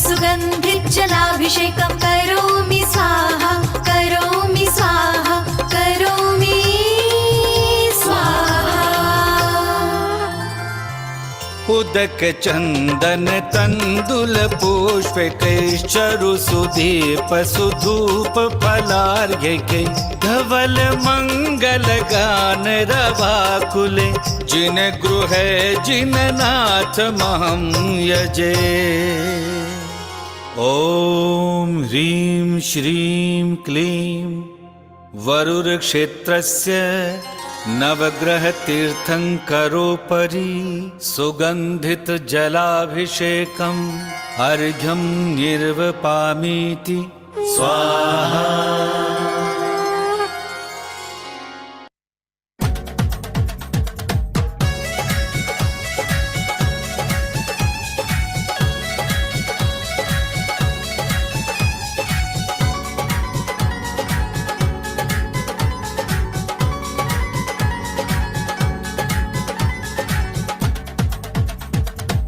सुगन्धित जलाभिषेकं करोमि स्वाहा करोमि स्वाहा करोमि स्वाहा। उदक चंदन तंदुल पुष्प कैश्चरु सुदीप सुधूप फलार्घ्य कै धवल मंगल गान रवाकुले जिन गृह जिन नाथ महं यजे। ओम ह्रीं श्रीं क्लीं वरुरक्षेत्रस्य नवग्रह तीर्थंकरोपरि सुगंधित जलाभिषेकम् अर्घ्यं निर्वपामीति स्वाहा।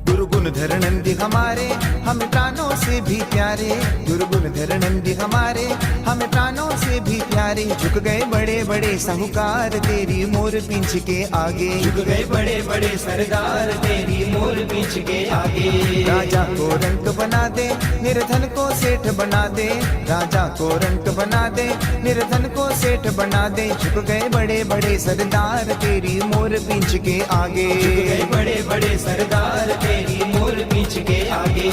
गुरुगुणधर नंदी हमारे हमें प्राणों से भी प्यारे, गुरुगुणधर नंदी हमारे हमें प्राणों से भी प्यारे। झुक गए बड़े बड़े साहूकार तेरी मोर पींछ के आगे, झुक गए बड़े बड़े सरदार तेरी मोर पींछ के आगे। राजा को रंक बना दे निर्धन को सेठ बना दे, राजा को रंक बना दे निर्धन को सेठ बना दे। झुक गए बड़े बड़े सरदार तेरी मोर पींछ के आगे, झुक गए बड़े बड़े सरदार तेरी मोर पींछ के आगे।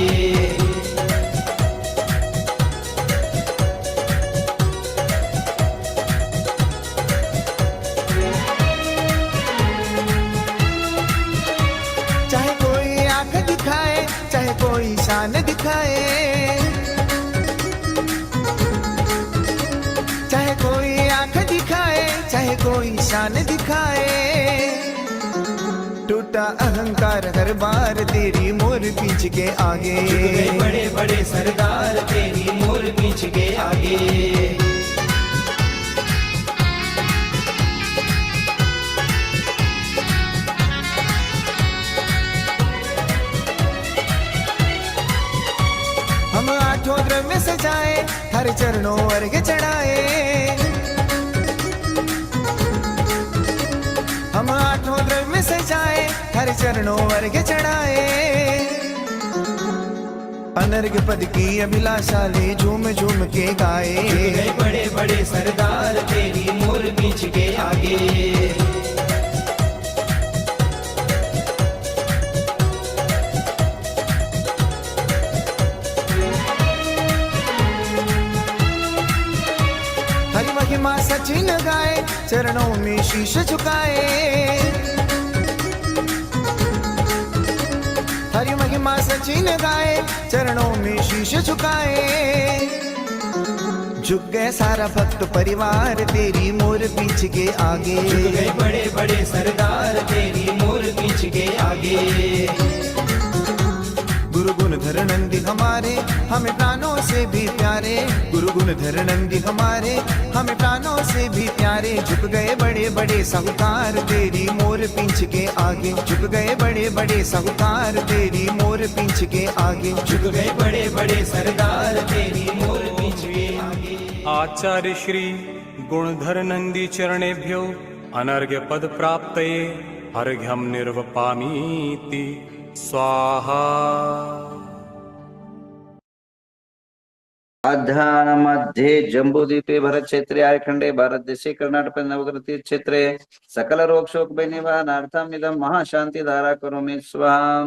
चाहे कोई आंख दिखाए चाहे कोई शान दिखाए, चाहे कोई आंख दिखाए चाहे कोई शान दिखाए। टूटा अहंकार हर बार तेरी मोर पींछ के आगे, झुक गए बड़े बड़े सरदार तेरी मोर पींछ के आगे। हम आठों द्रव्य सजाए हर चरणों अर्घ्य चढ़ाए, हम आठों द्रव्य सजाए हर चरणों अर्घ्य चढ़ाए। अनर्घ्य पद की अभिलाषा ले झूम झूम के गाए, झुक गए बड़े बड़े सरदार तेरी मोर पींछ के आगे। हरि महिमा सचिन गाए चरणों में शीश झुकाए, हरि महिमा सचिन गाए चरणों में शीश झुकाए। झुक गए सारा भक्त परिवार तेरी मोर पींछ के आगे, झुक गए बड़े बड़े सरदार तेरी मोर पींछ के आगे। गुरुगुणधर नंदी हमारे हमें प्राणों से भी प्यारे, गुरुगुणधर नंदी हमारे हमें प्राणों से भी प्यारे। झुक गए बड़े बड़े साहूकार तेरी मोर पींछ के आगे, झुक गए बड़े बड़े साहूकार तेरी मोर पींछ के आगे। झुक गए बड़े बड़े सरदार तेरी मोर पींछ के आगे। आचार्य श्री गुणधर नंदी चरणेभ्यो अनर्घ्य पद प्राप्तये अर्घ्यं निर्वपामीति स्वाहा। मध्ये जम्बूद्वीपे भरत क्षेत्रे आर्यखंडे भारत देशे कर्नाटक नवग्रह क्षेत्रे सकल रोग शोक निवारणार्थम इदं महाशांति धारा करोमि स्वाहा।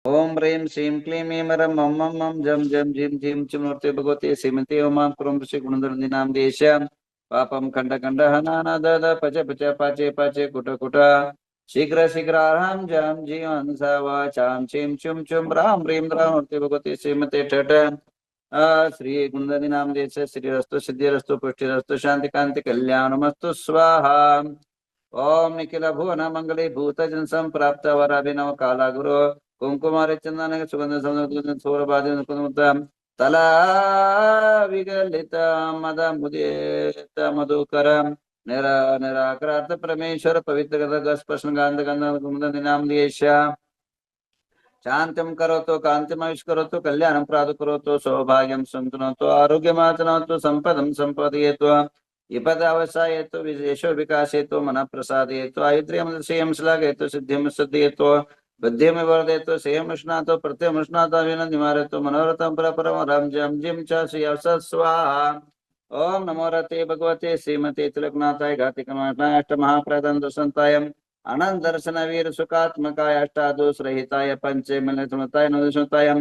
ओम ह्रीं श्रीं क्लीं ऐं रं मं मं मं जं जं झीं झीं मूर्ति भगवते श्रीमती ओमां क्रों ऋषि गुणधरनाम देश्याम पापम खंड खंड हनाना दद पच पच पाचे पाचे कुट कुट शीघ्र शीघ्र राम जम जीवन वाचाम चिम चुम चुम राम ह्रीं राम मूर्ति भगवते श्रीमते ठठ श्री गुणधरनाम देश श्रीरस्तु सिद्धिरस्तु पुष्टिरस्तु शांति कांति कल्याणमस्तु स्वाहा। ओम निखिल भुवन मंगले भूत जन संप्राप्त वराभिनव काला गुरु कुंकुमारे चंदन सुगंध सौरभादि तला विगलित मद मुदित मधुकर निराकरार्थ परमेश्वर पवित्र स्पर्शन गांध गंध नाम देश्या शांतिं करोतु कांतिमविष करोतु कल्याणं प्रातु करोतु सौभाग्यं सन्तुनोतु आरोग्यमातनोतु संपदं संपदयेतु विपदावसायेतु विशेषो विकासेतु मनः प्रसादयेतु आयुर्यं श्लाघयेतु सिद्धिं सिद्धयेतु बुद्धिं वर्धयतु सेयमुष्णातु प्रत्यमुष्णातु विनन्दिमारयतु मनोरथं परपरं रं जं जिं च श्रियं स्वाहा ओम नमो रते भगवते श्रीमते तिलकनाथाय घातिकनाथाय अष्टमहाप्रदन्दसन्ताय अनंत दर्शन वीर सुखात्मकाय अष्टादोष रहिताय पंचे मिलताय नवदशताय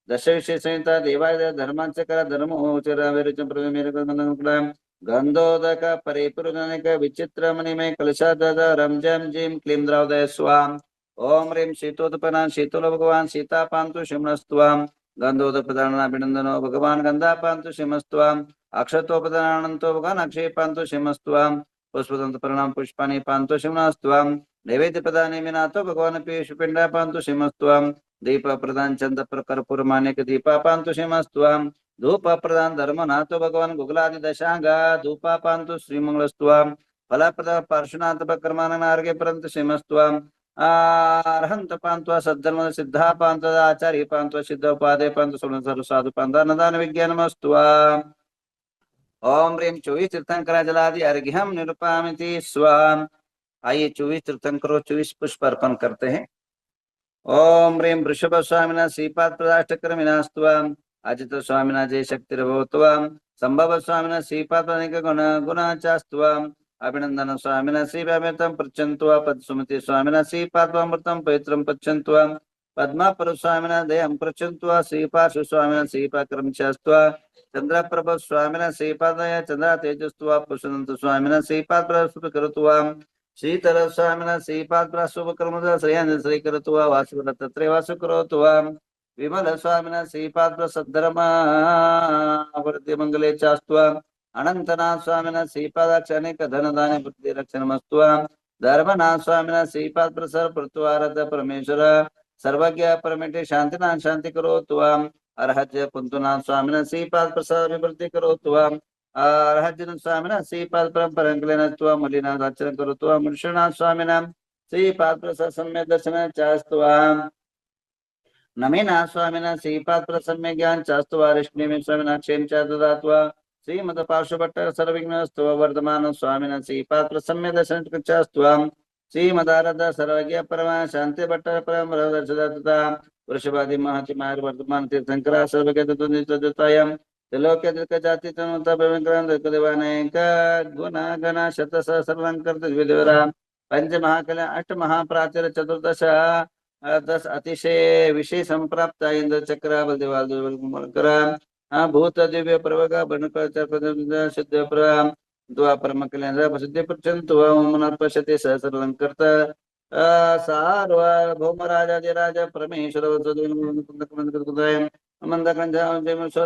दश विशेष संहिता देवाय धर्मांचकर धर्मोचर विरुचम प्रमेय गंधोदक परिपूर्णनिक विचित्र मणिमय कलशादद रम जम जिम क्लीं द्रौदय स्वाम ओम ह्रीं शीतोत्पन्ना शीतलो भगवान सीता पांतु शिमस्तवाम गंधोदपदानाभिनंदनो भगवान गंधा पांतु शिमस्तवाम अक्षतोपदानंतो भगवान अक्षय पांतु शिमस्तवाम पुष्पदंत प्रणाम पुष्पाणि पांतु शिमस्तवाम नैवेद्य प्रदान मिनातो भगवान पीयूष पिंडा पांतु शिमस्तवाम दीप प्रदान चंद कर्पूर मानिक दीपा पांतु शिमस्तवाम धूप प्रदान धर्म नातो भगवान गुगलादि दशांगा धूपा पांतु श्रीमंगलस्तवाम फल प्रदा पार्श्वनाथ कर्मान नार्गे परंत शिमस्तवाम अर्हंत पांत्वा सद्धर्म सिद्धा पांत्व आचार्य पांत्व सिद्धोपादे पांतु सर्व साधु पांता नदान विज्ञानमस्तुवाम ओम ह्रीं 24 तीर्थंकर जलादि अर्घ्यम निरूपामिति स्वाम। आइए 24 तीर्थंकरों 24 पुष्प अर्पण करते हैं। ओम ह्रीं वृषभ स्वामिना श्रीपाद प्रदाष्टक्रमिनास्त्वाम अजित स्वामिना जय शक्तिर्भवत्वाम संभव स्वामिना श्रीपाद गुण गुणाचास्त्वाम अभिनंदन स्वामिना श्रीव्यामृतं पृच्छन्त्वा पद्सुमति स्वामिना श्रीपादमृतं पवित्रं पृच्छन्त्वा पद्मापर स्वामिना दयं पृच्छन्त्वा श्रीपार्श्व स्वामिना श्रीपाक्रम चास्त्वा चंद्रप्रभ स्वामिना श्रीपादय चंद्र तेजस्त्वा पुष्पदंत स्वामिना श्रीपाद प्रस्तुत करुत्वाम शीतल स्वामिना श्रीपाद प्रस्तुत कर्मदा श्रेयन श्री करुत्वा वासुर तत्रे वासु करोत्वाम विमल स्वामिना श्रीपाद प्रसद्धर्मा वृद्धि मंगले चास्त्वा अनंतनाथ स्वामिना श्रीपादाक्ष अनेक धन दाने बुद्धि रक्षणमस्त्वाम धर्मनाथ स्वामिना श्रीपाद प्रसर प्रत्वारद परमेश्वर सर्वज्ञ परमेटे शांतिनाथ शांति करोत्वाम अर्हज्य पुंतुनाथ स्वामिना श्रीपाद प्रसाद विवृद्धि करोत्वाम अर्हज्य स्वामिना श्रीपाद परंपरंकलेनत्वा मलिनाथ आचरण करोत्वाम मुनिषनाथ स्वामिना श्रीपाद प्रसाद सम्यक दर्शन चास्त्वाम नमेनाथ स्वामिना श्रीपाद प्रसन्न ज्ञान चास्त्वा ऋष्णि स्वामिना क्षेम च ददात्वा श्रीमद पार्श्वभट्ट सर्वविघ्नस्तव वर्धमान स्वामिना श्रीपाद प्रसन्न दर्शन चास्त्वाम श्रीमदारद सर्वज्ञ परमा शांति भट्ट परम दर्शदत्ता वृषभादि महति मार्ग वर्धमान तीर्थंकरा सर्वज्ञ तत्वनित्यदत्तायं त्रिलोक्य दृक जाति तनुता भवंकरं दृक देवानेक गुण गण शत सहस्रलंकृत द्विदेवरा पंच महाकल्या अष्ट महाप्राचर चतुर्दश 10 अतिशय विशेष संप्राप्त इंद्र चक्र बलदेवाल भूत दिव्य प्रवग बनकर सिद्ध प्रम द्वापर कल्याण प्रसिद्धि प्रचंतु मनर्पश्यते सहस्रलंकृत सार्वभौम राजाधिराज परमेश्वर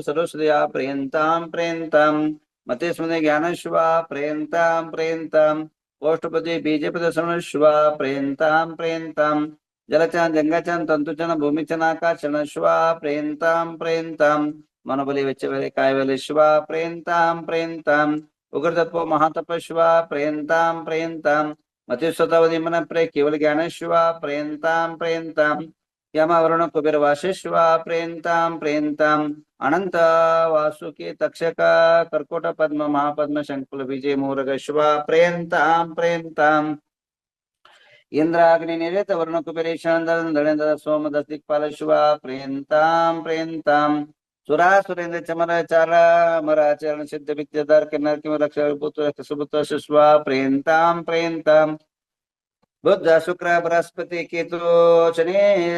सरस्वत्या प्रियंतां प्रियंतां मते स्मृति ज्ञानश्वा प्रियंतां प्रियंतां पोष्टपति बीजपति समश्वा प्रियंतां प्रियंतां जलचान जंगाचान तंतुचन भूमिचन आकाशचन श्वा प्रियंतां प्रियंतां मनोबली वेच्चवेले कायवेले श्वा प्रियंतां प्रियंतां उग्रतपो महातपश्वा प्रियंतां प्रियंतां मतिस्वतावधि मन प्रे केवल ज्ञानश्वा प्रियंतां प्रियंतां यमावरण कुबेर वाशेश्वा प्रियंतां प्रियंतां अनंत वासुकी तक्षक कर्कोट पद्म महापद्म शंकुल विजय मूरगश्वा प्रियंतां प्रियंतां इंद्राग्नि निरेत वर्ण कुबेरेशान दलेन्द्र सोम दस्तिकपालश्वा प्रियंतां प्रियंतां सुरा सुरेंद्र चमर चारा मराचरण सिद्ध विद्याधर किन्नर किम रक्षा पुत्र सुपुत्र शिश्वा प्रियंतां प्रियंतां बुद्ध शुक्र बृहस्पति केतु शनि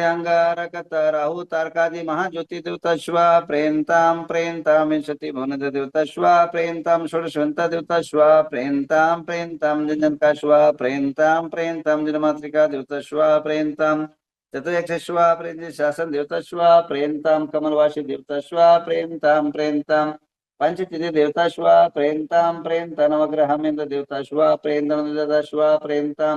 अंगारक राहु तारकादि महाज्योति देवता श्वा प्रियंतां प्रियंतां विंशति भुवन देवता श्वा प्रियंतां षोडशवंत देवता श्वा प्रियंतां प्रियंतां जनका श्वा प्रियंतां प्रियंतां जनमातृका देवता श्वा प्रियंतां चतुर्यक्षश्वा प्रियंतां शासन देवता श्वा प्रियंतां कमलवासी देवता श्वा प्रियंतां प्रियंतां पंचतिथि देवता श्वा प्रियंतां प्रियंतां नवग्रहमेन्द्र देवता श्वा प्रियंतां श्वा प्रियंतां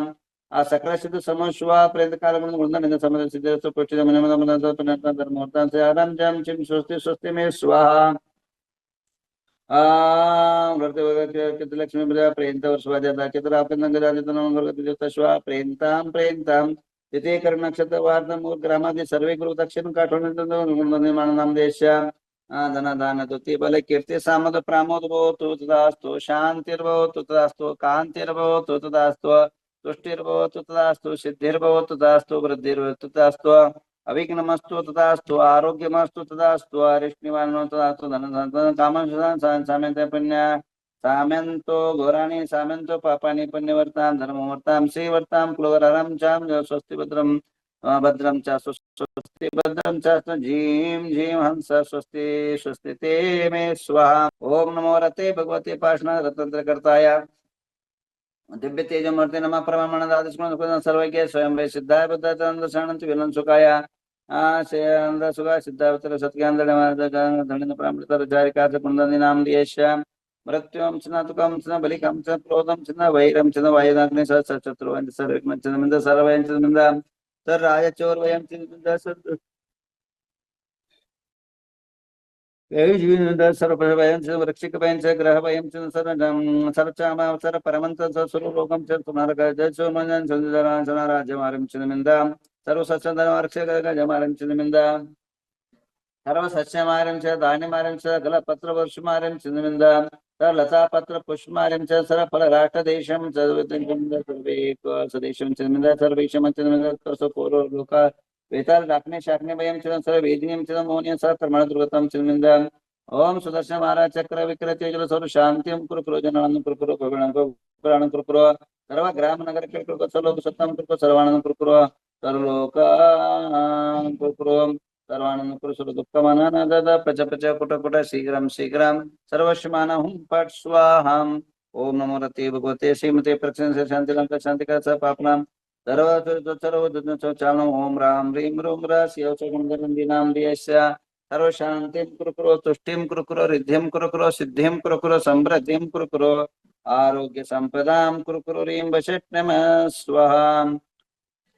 आ सकल सिद्ध समश्वा प्रेत काल वृंदन समझ सिद्ध पुष्टि धर्मोर्तां से आराम जम चिम स्वस्ति स्वस्ति में स्वाहा लक्ष्मी प्रजा प्रेंत वर्षवाजाता चित्रापन्नगजातश्वा प्रेंतां प्रेंतां तिथे कर्णक्षत्र वार्धमूल ग्रामादि सर्वे गुरु दक्षिण काठोन निर्माण देश्या धन दान तुति बल कीर्ति सामद प्रामोद भवतु तदास्तु शांतिर्भवतु तदास्तु कांतिर्भवतु तदास्तु तुष्टिर्भवतु तदास्तु सिद्धिर्भवतु तदास्तु वृद्धिर्भवतु तदास्तु अविघ्नमस्तु तदास्तु आरोग्यमस्तु तदास्तु अरिष्निवारणो तदास्तु धन कामं साम्यन्ते पुण्य साम्यन्तो घोराणि साम्यन्तो पापानि पुण्यवर्तां धर्मवर्तां श्रीवर्तां क्लोवरं चां स्वस्ति भद्रं च स्वस्ति भद्रं च झीं झीं हंस स्वस्ति स्वस्ति ते मे स्वाहा ओम नमो रते भगवते पाषाण रत्नत्रयकर्ताय दिव्य तेजमूर्ति नमः परमानंदादिस्मरण सर्वज्ञ स्वयं वे सिद्धाय बुद्धानंद शरणंत विलन सुखाय आनंद सुखा सिद्धावतर सत्यानंद धनिन प्रामृतर जारिका कुंदनी नाम दियश्याम मृत्युम स्नातुकम स्न बलिकम च क्रोधम स्न वैरम च वायुनाग्नि शत्रुवं सर्वज्ञ च मिंद सर्वयं च मिंद सर राज चोर वयं च मिंद सर सर्वभयं च वृक्षिकभयं च ग्रहभयं च सर्वचाम सर परमंत स्वरूपम च पुनर्गजो मनन संजरा राज्यमारं च मिंद सर्वसत्संधनमार्क्ष्य गजमारं च मिंद सर्वसस्यमारं च धान्यमारं च गलपत्रवर्षमारं च मिंद सर लतापत्र पुष्पमारं च सर फलराष्ट्रदेशं च सर्वे स्वदेशं च मिंद सर्वेशं च मिंद सर्वसपूर्व लोका वेताल राखने शाखने भयं च सर्व वेदिनीं च मौन्यं स कर्मण दुर्गतं च मिंद ओम सुदर्शन महाराज चक्र विक्रय तेजल सर्व शांतिं कुरु जनानं कुरु पुराणं कुरु सर्व ग्राम नगर के कुरु सर्व सत्तं कुरु सर्वाणं कुरु सर्वलोकां कुरु सर्वाणं कुरु सर्व दुःखमाननदद प्रच प्रच कुट कुट शीघ्रं शीघ्रं सर्वश्मानहं पट स्वाहां ओम नमो रते भगवते श्रीमते प्रक्षण से शांतिकांत शांतिका स पापनां सर्व चारणं ओम राम ह्रीं रूम र शिव च गुणगणन्दिनां दियस्य सर्व शांतिं कुरु तुष्टिं कुरु रिद्धिं कुरु सिद्धिं कुरु समृद्धिं कुरु आरोग्य संपदां कुरु ह्रीं वशट् नमः स्वाहा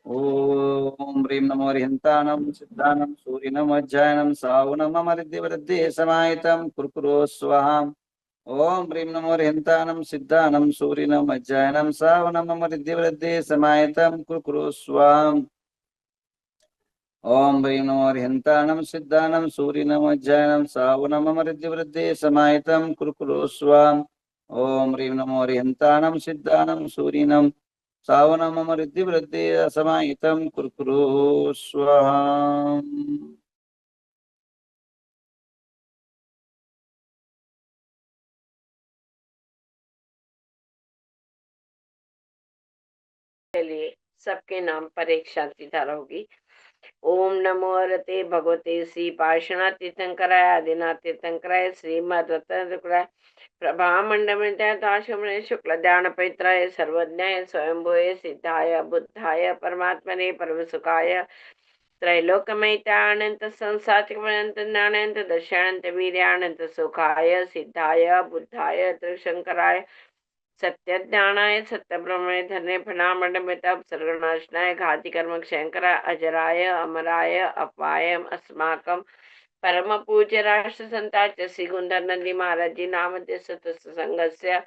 ओम ह्रीं नमो हरिहन्तानं सिद्धानं सूर्यनं वज्रायनं सावनं अमृद्धिवृद्धि समाहितं कुरु स्वाहा ओम ह्रीं नमो हरिहन्तानं सिद्धानं सूर्यनं वज्रायनं सावनं अमृद्धिवृद्धि समाहितं कुरु स्वाहा ओम ह्रीं नमो हरिहन्तानं सिद्धानं सूर्यनं वज्रायनं सावनं अमृद्धिवृद्धि समाहितं कुरु स्वाहा ओम ह्रीं नमो हरिहन्तानं सिद्धानं सूर्यनं सावनं अमृद्धिवृद्धि समाहितं कुरु स्वाहा लिए सबके नाम पर एक शांति धारा होगी। ओम नमो रते भगवते श्री पाषाण तीर्थंकराय आदिनाथ तीर्थंकराय श्रीमद रत्नाय प्रभा मंडल शुक्ल ध्यान पवित्राय सर्वज्ञाय स्वयंभुवे सिद्धाय बुद्धाय परमात्मने परम सुखाय त्रैलोक्यमयितानंत संसारिक ज्ञानंत दर्शनंत वीर्यानंत सुखाय सिद्धाय बुद्धाय त्रिशंकराय सत्य ज्ञानाय सत्य ब्रह्मणे धन्य फणामंडमिताप सर्वनाशनाय घाति कर्म क्षयंकराय अजराय अमराय अपाय अस्माकं परम पूज्य राष्ट्र संताच श्री गुंधर नंदी महाराज जी नाम संघस्य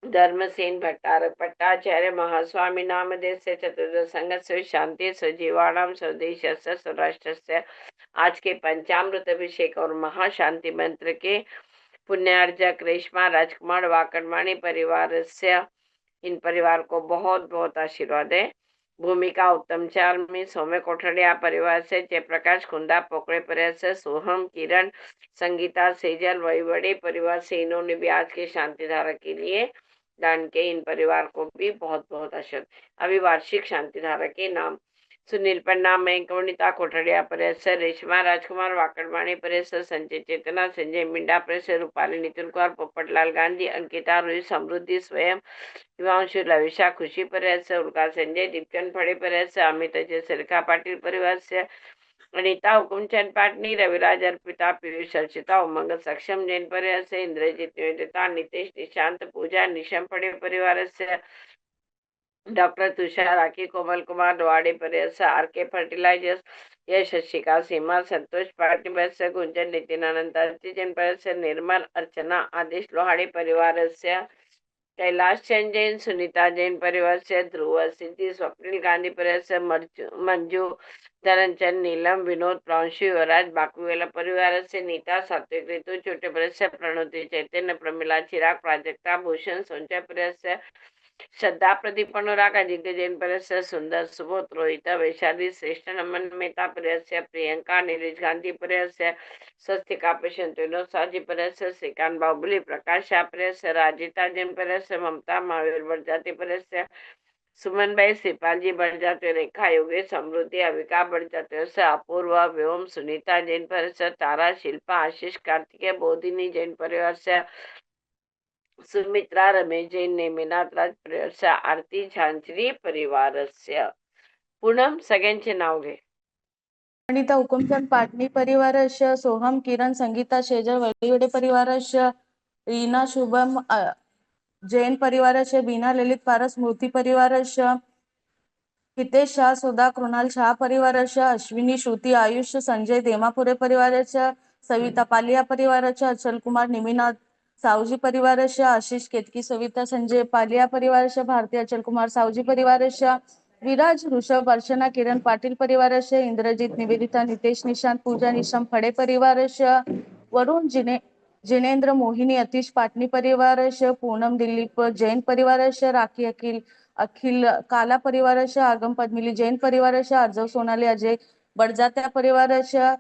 धर्मसेन भट्टाचार्य महास्वामी नाम देश चतुर्दश संघस्य शांति स्वजीवाणाम स्वदेश स्वराष्ट्र आज के पंचामृत अभिषेक और महाशांति मंत्र के पुण्यार्जक रेशमा राजकुमार वाकड़वाणी परिवार से इन परिवार को बहुत बहुत आशीर्वाद है। भूमिका उत्तम चार में सौम्य कोठड़िया परिवार से जयप्रकाश खुंदा पोकड़े परिवार से सोहम किरण संगीता सेजल वहीवड़े परिवार से इन्होंने भी आज के शांति धारा के लिए दान के इन परिवार को भी बहुत बहुत आशीर्वाद। अभी वार्षिक शांति धारा के नाम सुनील पन्ना मैंकवनिता कोठड़िया परिसर रेशमा राजकुमार वाकड़वाणी परिसर संजय चेतना संजय मिंडा परिसर रूपाली नितिन कुमार पोपटलाल गांधी अंकिता रोहित समृद्धि स्वयं हिमांशु लविशा खुशी परिसर उल्का संजय दीपचंद फड़े परिसर अमित अजय सरिका पाटिल परिवार से अनिता हुकुमचंद पाटनी रविराज अर्पिता पीयूष अर्चिता उमंग सक्षम जैन परिवार से इंद्रजीत निवेदिता नितेश निशांत पूजा निशम फड़े परिवार से डॉक्टर तुषार राखी कोमल कुमार डवाड़े परिसर आर के फर्टिलाइजर्स यश शशिका सीमा संतोष पाटिल परिवारस्य गुंजन नितिन अनंत अर्ची जैन परिवारस्य निर्मल अर्चना आदेश लोहाड़े परिवारस्य कैलाश चंद जैन सुनीता जैन परिवारस्य ध्रुव सिद्धि स्वप्निल गांधी परिवारस्य मंजू धनंजन नीलम विनोद प्रांशु युवराज बाकुवेला परिवारस्य नीता सात्विक ऋतु छोटे परिवारस्य प्रणोती चैतन्य प्रमिला चिराग प्राजक्ता भूषण संजय परिवारस्य श्रद्धा प्रदीप अनुराग अजिंक्य जैन परिवारस्य सुंदर सुबोध रोहिता वैशाली श्रेष्ठ नमन मेहता परिवारस्य प्रियंका नीलेश गांधी परिवारस्य स्वस्तिका प्रशांत विनोद साजी परिवारस्य श्रीकांत बाहुबली प्रकाश शाह परिवारस्य राजिता जैन परिवारस्य ममता महावीर बड़जाती परिवारस्य सुमनबाई सिपालजी बड़जाते रेखा योगेश समृद्धि अविका बड़जाते अपूर्वा व्योम सुनीता जैन परिवारस्य तारा शिल्पा आशीष कार्तिकेय बोधिनी जैन परिवारस्य सुमित्रा रमेश जैन नेमिनाथ राज परिवारस्य आरती झांचरी परिवारस्य पूनम सगळ्यांचे नाव घे. अनिता हुकुमचंद पाटणी परिवारस्य सोहम किरण संगीता शेजर वडीवडे परिवारस्य रीना शुभम जैन परिवारस्य बीना ललित पारस मूर्ति परिवारस्य हितेश शाह सुधा कृणाल शाह परिवारस्य अश्विनी श्रुति आयुष संजय देमापुरे परिवारस्य सविता पालिया परिवारस्य अचल कुमार निमिनाथ सावजी परिवारस्य आशीष केतकी सविता संजय पालिया परिवारस्य भारती अचल कुमार सावजी परिवारस्य विराज ऋषभ अर्चना किरण पाटील परिवारस्य इंद्रजीत निवेदिता नितेश निशांत पूजा निशम फडे परिवारस्य वरुण जिनेंद्र मोहिनी अतिश पाटणी परिवारस्य पूनम दिलीप जैन परिवारस्य राखी अखिल काला परिवारस्य आगम पद्मिली जैन परिवारस्य अर्जव सोनाली अजय बडजात्या परिवारस्य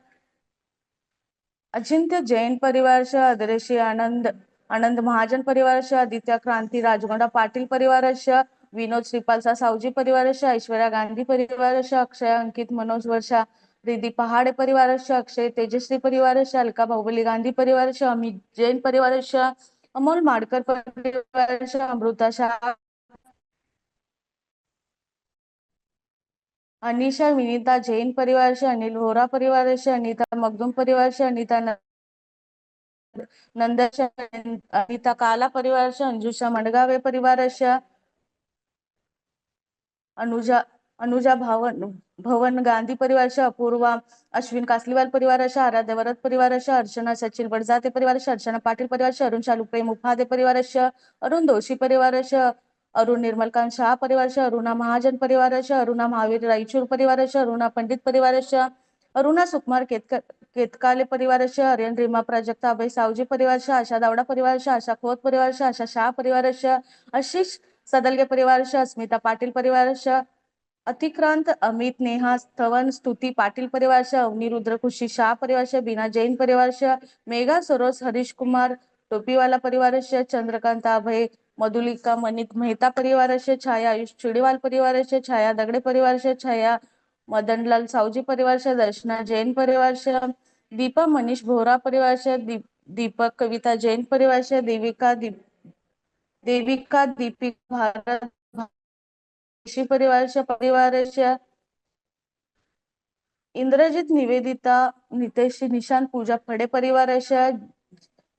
अचिंत्य जैन परिवारस्य अदरेशी आनंद महाजन परिवारस्य आदित्य क्रांती राजगोंडा पाटील परिवारस्य विनोद श्रीपालसा सावजी परिवारस्य ऐश्वर्या गांधी परिवारस्य अक्षय अंकित मनोज वर्षा रिदी पहाड़े परिवारस्य अक्षय तेजश्री परिवारस्य अलका बाहुबली गांधी परिवारस्य अमित जैन परिवारस्य अमोल माडकर परिवारस्य अमृता शाह अनिशा विनीता जैन परिवारस्य अनिल वोरा परिवारस्य अनिता मखदूम परिवारस्य अनिता नंदश अनिता काला परिवारस्य अंजुषा मंडगावे परिवारस्य अनुजा भवन गांधी परिवारस्य अपूर्वा अश्विन कासलीवाल परिवारस्य आराध्य वरद परिवारस्य अर्चना सचिन बडजाते परिवारस्य अर्चना पाटील परिवारस्य अरुण शालू प्रेम उपाध्ये परिवारस्य अरुण दोषी परिवारस्य अरुण निर्मलकांत शाह परिवारस्य अरुणा महाजन परिवारस्य अरुणा महावीर रायचूर परिवारस्य अरुणा पंडित परिवारस्य अरुणा सुकुमार केतकाले परिवारस्य आर्यन रीमा प्राजक्ता अभय सावजी परिवारस्य आशा दावडा परिवारस्य आशा खोत परिवारस्य आशा शाह परिवारस्य आशीष सदलगे परिवारस्य अस्मिता पाटील परिवारस्य अतिक्रांत अमित नेहा स्थवन स्तुति पाटील परिवारस्य अवनी रुद्र खुशी शाह परिवारस्य बीना जैन परिवारस्य मेघा सरोज हरीश कुमार टोपीवाला परिवारस्य चंद्रकांत अभय मधुलिका मनित मेहता परिवारस्य छाया आयुष चिड़ीवाल परिवारस्य छाया दगड़े परिवारस्य छाया मदनलाल सावजी परिवारस्य दर्शना जैन परिवारस्य दीपा मनीष भोरा परिवारस्य दीपक कविता जैन परिवारस्य देविका दीपिक भारत परिवारस्य इंद्रजित निवेदिता नितेश निशांत पूजा फडे परिवारस्य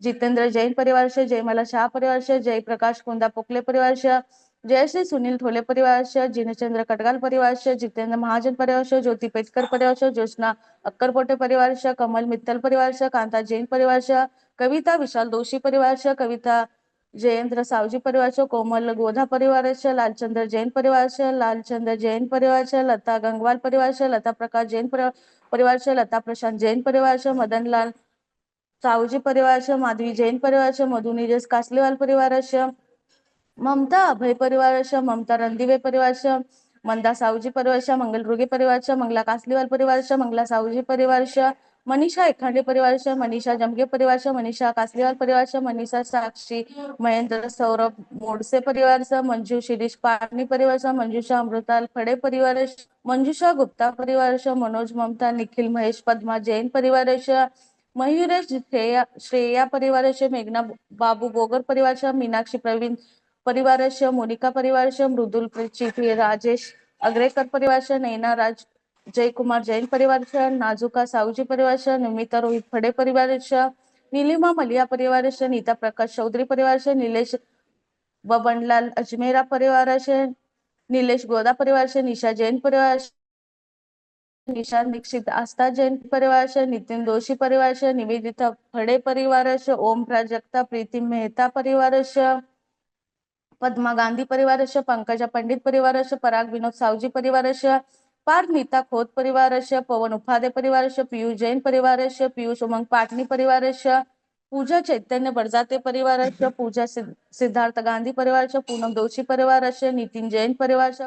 जितेंद्र जैन परिवारस्य जयमाला शाह परिवारस्य जयप्रकाश कुंदा पोकले परिवारस्य जयश्री सुनील थोले परिवारस्य जिनचंद्र कटगाल परिवारस्य जितेंद्र महाजन परिवारस्य ज्योति पेटकर परिवारस्य ज्योत्ना अक्करपोटे परिवारस्य कमल मित्तल परिवारस्य कांता जैन परिवारस्य कविता विशाल दोषी परिवारस्य कविता जयेंद्र सावजी परिवारस्य कोमल गोधा परिवारस्य लालचंद्र जैन परिवारस्य लालचंद्र जैन परिवारस्य लता गंगवाल परिवारस्य लता प्रकाश जैन परिवारस्य लता प्रशांत जैन परिवारस्य मदनलाल सावजी परिवारस्य माधवी जैन परिवारस्य मधु नीरज कासलीवाल परिवारस्य ममता अभय परिवारस्य ममता रणदिवे परिवारस्य मंदा सावजी परिवारस्य मंगल रुगे परिवारस्य मंगला कासलीवाल परिवारस्य मंगला सावजी परिवारस्य मनीषा एखांडे परिवारस्य मनीषा जमगे परिवारस्य मनीषा कासलीवाल परिवारस्य मनीषा साक्षी महेंद्र सौरभ मोडसे परिवारस्य मंजू शिरीष पाटणी परिवारस्य मंजुषा अमृताल फडे परिवारस्य मंजुषा गुप्ता परिवारस्य मनोज ममता निखिल महेश पद्मा जैन परिवारस्य मयुरेश श्रेया परिवारस्य मेघना बाबू बोगर परिवारस्य मीनाक्षी प्रवीण परिवारस्य मोनिका परिवारस्य मृदुल चिठी राजेश अग्रेकर परिवारस्य नैना राज जयकुमार जैन परिवारस्य नाजुका सावजी परिवारस्य नमिता रोहित फडे परिवारस्य नीलिमा मलिया परिवारस्य नीता प्रकाश चौधरी परिवारस्य नीलेश बबनलाल अजमेरा परिवारस्य नीलेश गोदा परिवारस्य निशा जैन परिवारस्य निशांत दीक्षित आस्था जैन परिवारश नितीन दोषी परिवारश निवेदिता फडे परिवारश ओम प्राजक्ता प्रीती मेहता परिवारश पद्मा गांधी परिवारश पंकजा पंडित परिवारश पराग विनोद सावजी परिवारश पार्थ नीता खोत परिवारश पवन उपाध्ये परिवारश पीयूष जैन परिवारश पीयूष उमंग पाटणी परिवारश पूजा चैतन्य बरजाते परिवारश पूजा सिद्धार्थ गांधी परिवारश पूनम दोषी परिवारश नितीन जैन परिवारश